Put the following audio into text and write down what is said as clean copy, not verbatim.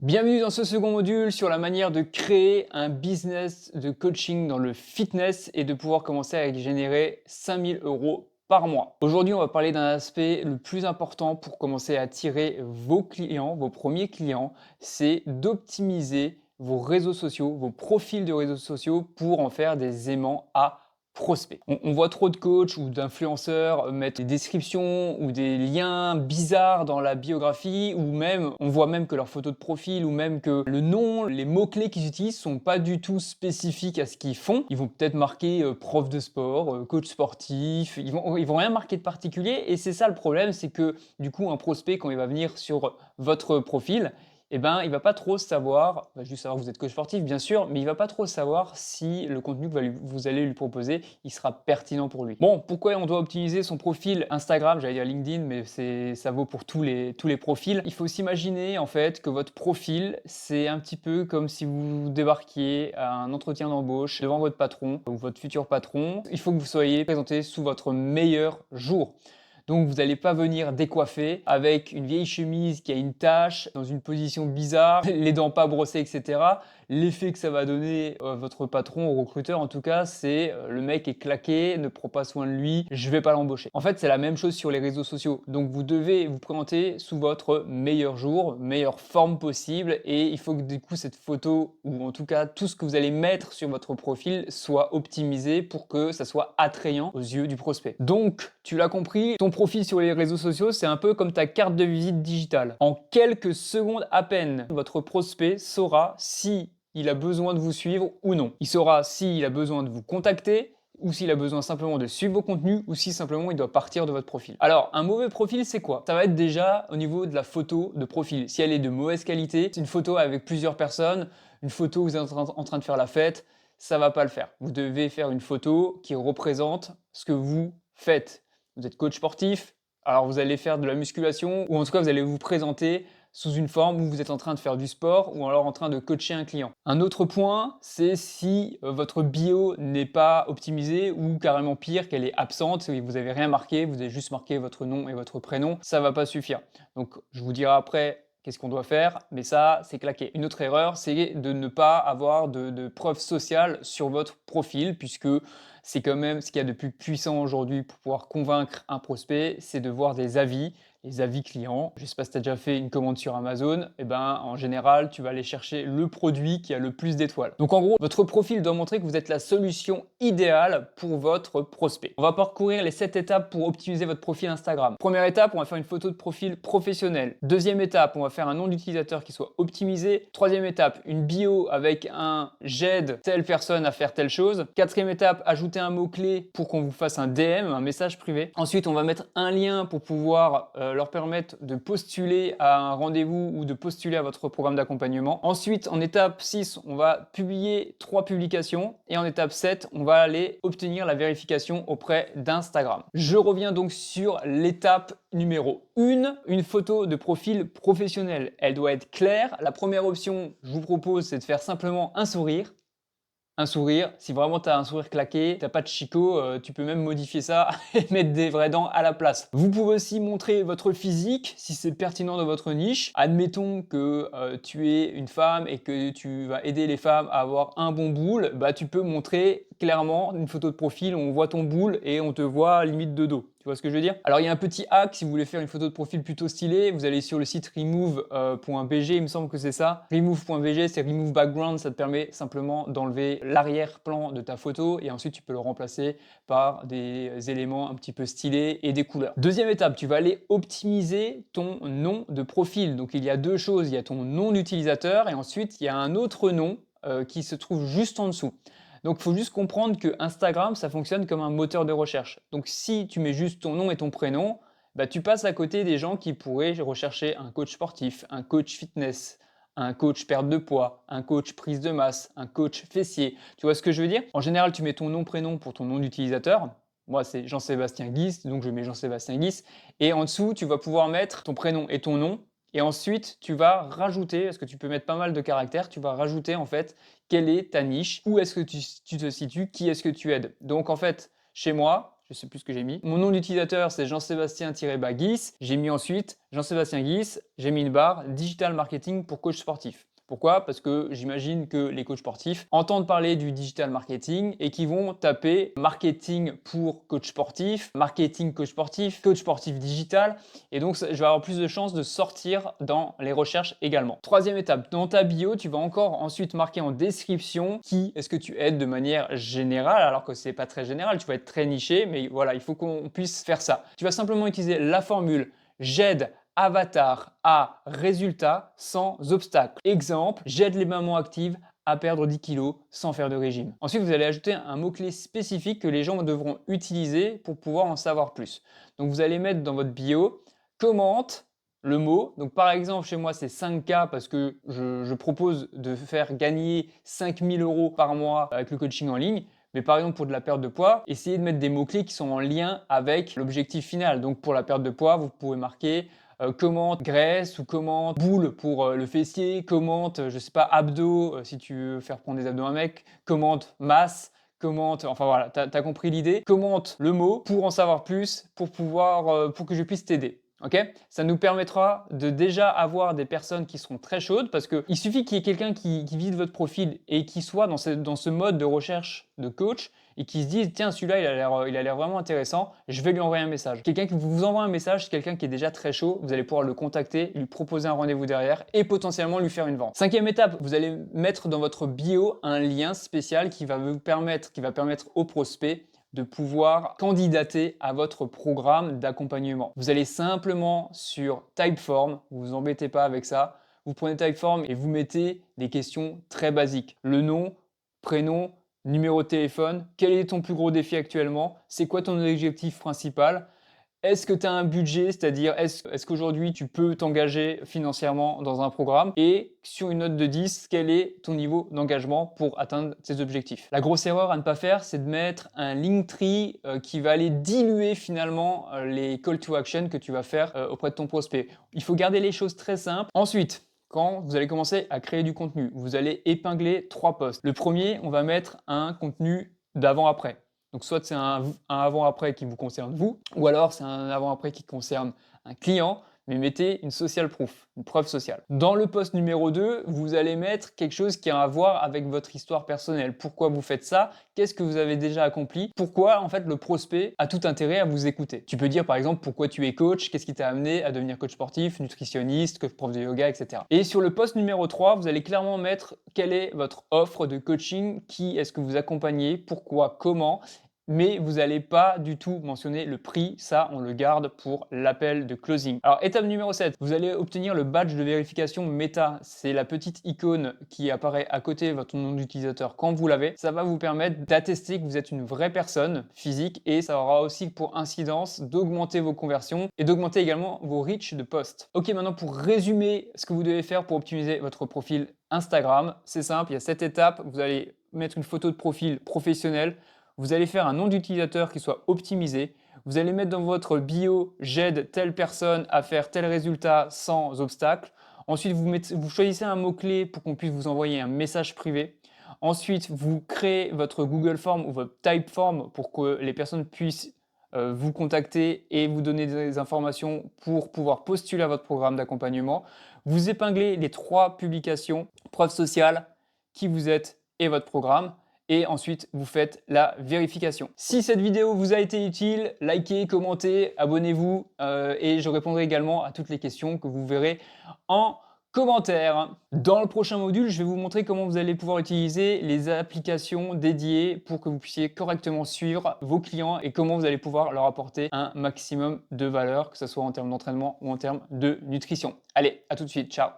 Bienvenue dans ce second module sur la manière de créer un business de coaching dans le fitness et de pouvoir commencer à générer 5000 euros par mois. Aujourd'hui, on va parler d'un aspect le plus important pour commencer à attirer vos clients, vos premiers clients, c'est d'optimiser vos réseaux sociaux, vos profils de réseaux sociaux pour en faire des aimants à prospects. On voit trop de coachs ou d'influenceurs mettre des descriptions ou des liens bizarres dans la biographie, ou même, on voit même que leur photo de profil ou même que le nom, les mots-clés qu'ils utilisent sont pas du tout spécifiques à ce qu'ils font. Ils vont peut-être marquer prof de sport, coach sportif, ils vont rien marquer de particulier, et c'est ça le problème, c'est que du coup un prospect, quand il va venir sur votre profil, eh ben, il va pas trop savoir, il va juste savoir que vous êtes coach sportif, bien sûr, mais il va pas trop savoir si le contenu que vous allez lui proposer, il sera pertinent pour lui. Bon, pourquoi on doit optimiser son profil Instagram, j'allais dire LinkedIn, mais ça vaut pour tous les profils. Il faut s'imaginer en fait que votre profil, c'est un petit peu comme si vous débarquiez à un entretien d'embauche devant votre patron ou votre futur patron. Il faut que vous soyez présenté sous votre meilleur jour. Donc vous n'allez pas venir décoiffé avec une vieille chemise qui a une tache, dans une position bizarre, les dents pas brossées, etc. L'effet que ça va donner votre patron, au recruteur en tout cas, c'est le mec est claqué, ne prend pas soin de lui, je vais pas l'embaucher. En fait, c'est la même chose sur les réseaux sociaux. Donc vous devez vous présenter sous votre meilleur jour, meilleure forme possible, et il faut que du coup cette photo, ou en tout cas tout ce que vous allez mettre sur votre profil, soit optimisé pour que ça soit attrayant aux yeux du prospect. Donc, tu l'as compris, ton profil sur les réseaux sociaux, c'est un peu comme ta carte de visite digitale. En quelques secondes à peine, votre prospect saura si il a besoin de vous suivre ou non. Il saura s'il a besoin de vous contacter, ou s'il a besoin simplement de suivre vos contenus, ou si simplement il doit partir de votre profil. Alors, un mauvais profil, c'est quoi? Ça va être déjà au niveau de la photo de profil. Si elle est de mauvaise qualité, c'est une photo avec plusieurs personnes, une photo où vous êtes en train de faire la fête, ça va pas le faire. Vous devez faire une photo qui représente ce que vous faites. Vous êtes coach sportif, alors vous allez faire de la musculation, ou en tout cas vous allez vous présenter sous une forme où vous êtes en train de faire du sport ou alors en train de coacher un client. Un autre point, c'est si votre bio n'est pas optimisée, ou carrément pire, qu'elle est absente, et vous n'avez rien marqué, vous avez juste marqué votre nom et votre prénom, ça va pas suffire. Donc je vous dirai après qu'est-ce qu'on doit faire, mais ça, c'est claqué. Une autre erreur, c'est de ne pas avoir de preuves sociales sur votre profil, puisque c'est quand même ce qu'il y a de plus puissant aujourd'hui pour pouvoir convaincre un prospect, c'est de voir des avis, les avis clients. Je ne sais pas si tu as déjà fait une commande sur Amazon, et ben en général, tu vas aller chercher le produit qui a le plus d'étoiles. Donc en gros, votre profil doit montrer que vous êtes la solution idéale pour votre prospect. On va parcourir les 7 étapes pour optimiser votre profil Instagram. Première étape, on va faire une photo de profil professionnel. Deuxième étape, on va faire un nom d'utilisateur qui soit optimisé. Troisième étape, une bio avec un j'aide telle personne à faire telle chose. Quatrième étape, ajouter un mot-clé pour qu'on vous fasse un DM, un message privé. Ensuite, on va mettre un lien pour pouvoir leur permettre de postuler à un rendez-vous ou de postuler à votre programme d'accompagnement. Ensuite, en étape 6, on va publier 3 publications, et en étape 7, on va aller obtenir la vérification auprès d'Instagram. Je reviens donc sur l'étape numéro 1, une photo de profil professionnel. Elle doit être claire. La première option, je vous propose, c'est de faire simplement un sourire. Un sourire, si vraiment tu as un sourire claqué, t'as pas de chicot, tu peux même modifier ça et mettre des vraies dents à la place. Vous pouvez aussi montrer votre physique si c'est pertinent dans votre niche. Admettons que tu es une femme et que tu vas aider les femmes à avoir un bon boule, bah tu peux montrer clairement une photo de profil où on voit ton boule et on te voit limite de dos. Tu vois ce que je veux dire? Alors il y a un petit hack si vous voulez faire une photo de profil plutôt stylée, vous allez sur le site remove.bg, il me semble que c'est ça. Remove.bg, c'est remove background, ça te permet simplement d'enlever l'arrière-plan de ta photo, et ensuite tu peux le remplacer par des éléments un petit peu stylés et des couleurs. Deuxième étape, tu vas aller optimiser ton nom de profil. Donc il y a deux choses, il y a ton nom d'utilisateur et ensuite il y a un autre nom qui se trouve juste en dessous. Donc il faut juste comprendre que Instagram, ça fonctionne comme un moteur de recherche. Donc si tu mets juste ton nom et ton prénom, bah, tu passes à côté des gens qui pourraient rechercher un coach sportif, un coach fitness, un coach perte de poids, un coach prise de masse, un coach fessier. Tu vois ce que je veux dire? En général, tu mets ton nom, prénom pour ton nom d'utilisateur. Moi, c'est Jean-Sébastien Guis, donc je mets Jean-Sébastien Guis. Et en dessous, tu vas pouvoir mettre ton prénom et ton nom. Et ensuite, tu vas rajouter, parce que tu peux mettre pas mal de caractères, tu vas rajouter en fait quelle est ta niche, où est-ce que tu te situes, qui est-ce que tu aides. Donc en fait, chez moi, je sais plus ce que j'ai mis. Mon nom d'utilisateur, c'est Jean-Sébastien-Guis. J'ai mis ensuite Jean-Sébastien Guis, j'ai mis une barre digital marketing pour coach sportif. Pourquoi? Parce que j'imagine que les coachs sportifs entendent parler du digital marketing et qui vont taper marketing pour coach sportif, marketing coach sportif digital. Et donc, je vais avoir plus de chances de sortir dans les recherches également. Troisième étape, dans ta bio, tu vas encore ensuite marquer en description qui est-ce que tu aides de manière générale, alors que c'est pas très général, tu vas être très niché, mais voilà, il faut qu'on puisse faire ça. Tu vas simplement utiliser la formule j'aide avatar à résultat sans obstacle. Exemple, j'aide les mamans actives à perdre 10 kilos sans faire de régime. Ensuite, vous allez ajouter un mot-clé spécifique que les gens devront utiliser pour pouvoir en savoir plus. Donc, vous allez mettre dans votre bio, commente le mot. Donc, par exemple, chez moi, c'est 5K parce que je propose de faire gagner 5000 euros par mois avec le coaching en ligne. Mais par exemple, pour de la perte de poids, essayez de mettre des mots-clés qui sont en lien avec l'objectif final. Donc, pour la perte de poids, vous pouvez marquer commente graisse ou commente boule pour le fessier, commente, je sais pas, abdos si tu veux faire prendre des abdos à un mec, commente masse, commente, enfin voilà, tu as compris l'idée. Commente le mot pour en savoir plus, pour pouvoir, pour que je puisse t'aider. Ok? Ça nous permettra de déjà avoir des personnes qui seront très chaudes parce qu'il suffit qu'il y ait quelqu'un qui visite votre profil et qui soit dans ce mode de recherche de coach et qui se dise tiens celui-là il a l'air vraiment intéressant, je vais lui envoyer un message. Quelqu'un qui vous envoie un message, c'est quelqu'un qui est déjà très chaud, vous allez pouvoir le contacter, lui proposer un rendez-vous derrière et potentiellement lui faire une vente. Cinquième étape, vous allez mettre dans votre bio un lien spécial qui va permettre aux prospects de pouvoir candidater à votre programme d'accompagnement. Vous allez simplement sur Typeform, vous vous embêtez pas avec ça, vous prenez Typeform et vous mettez des questions très basiques. Le nom, prénom, numéro de téléphone, quel est ton plus gros défi actuellement, c'est quoi ton objectif principal, est-ce que tu as un budget, c'est-à-dire est-ce qu'aujourd'hui tu peux t'engager financièrement dans un programme et sur une note de 10, quel est ton niveau d'engagement pour atteindre tes objectifs. La grosse erreur à ne pas faire, c'est de mettre un Linktree qui va aller diluer finalement les call to action que tu vas faire auprès de ton prospect. Il faut garder les choses très simples. Ensuite, quand vous allez commencer à créer du contenu, vous allez épingler 3 posts. Le premier, on va mettre un contenu d'avant-après. Donc soit c'est un avant-après qui vous concerne vous, ou alors c'est un avant-après qui concerne un client, mais mettez une social proof, une preuve sociale. Dans le post numéro 2, vous allez mettre quelque chose qui a à voir avec votre histoire personnelle. Pourquoi vous faites ça? Qu'est-ce que vous avez déjà accompli? Pourquoi en fait le prospect a tout intérêt à vous écouter? Tu peux dire par exemple pourquoi tu es coach, qu'est-ce qui t'a amené à devenir coach sportif, nutritionniste, coach prof de yoga, etc. Et sur le post numéro 3, vous allez clairement mettre quelle est votre offre de coaching, qui est-ce que vous accompagnez, pourquoi, comment, mais vous n'allez pas du tout mentionner le prix, ça on le garde pour l'appel de closing. Alors étape numéro 7, vous allez obtenir le badge de vérification Meta, c'est la petite icône qui apparaît à côté de votre nom d'utilisateur quand vous l'avez. Ça va vous permettre d'attester que vous êtes une vraie personne physique et ça aura aussi pour incidence d'augmenter vos conversions et d'augmenter également vos reach de posts. Ok, maintenant pour résumer ce que vous devez faire pour optimiser votre profil Instagram, c'est simple, il y a 7 étapes, vous allez mettre une photo de profil professionnelle. Vous allez faire un nom d'utilisateur qui soit optimisé. Vous allez mettre dans votre bio « J'aide telle personne à faire tel résultat sans obstacle ». Ensuite, vous choisissez un mot-clé pour qu'on puisse vous envoyer un message privé. Ensuite, vous créez votre Google Form ou votre Typeform pour que les personnes puissent vous contacter et vous donner des informations pour pouvoir postuler à votre programme d'accompagnement. Vous épinglez les 3 publications, preuve sociale, qui vous êtes et votre programme. Et ensuite, vous faites la vérification. Si cette vidéo vous a été utile, likez, commentez, abonnez-vous et je répondrai également à toutes les questions que vous verrez en commentaire. Dans le prochain module, je vais vous montrer comment vous allez pouvoir utiliser les applications dédiées pour que vous puissiez correctement suivre vos clients et comment vous allez pouvoir leur apporter un maximum de valeur, que ce soit en termes d'entraînement ou en termes de nutrition. Allez, à tout de suite, ciao!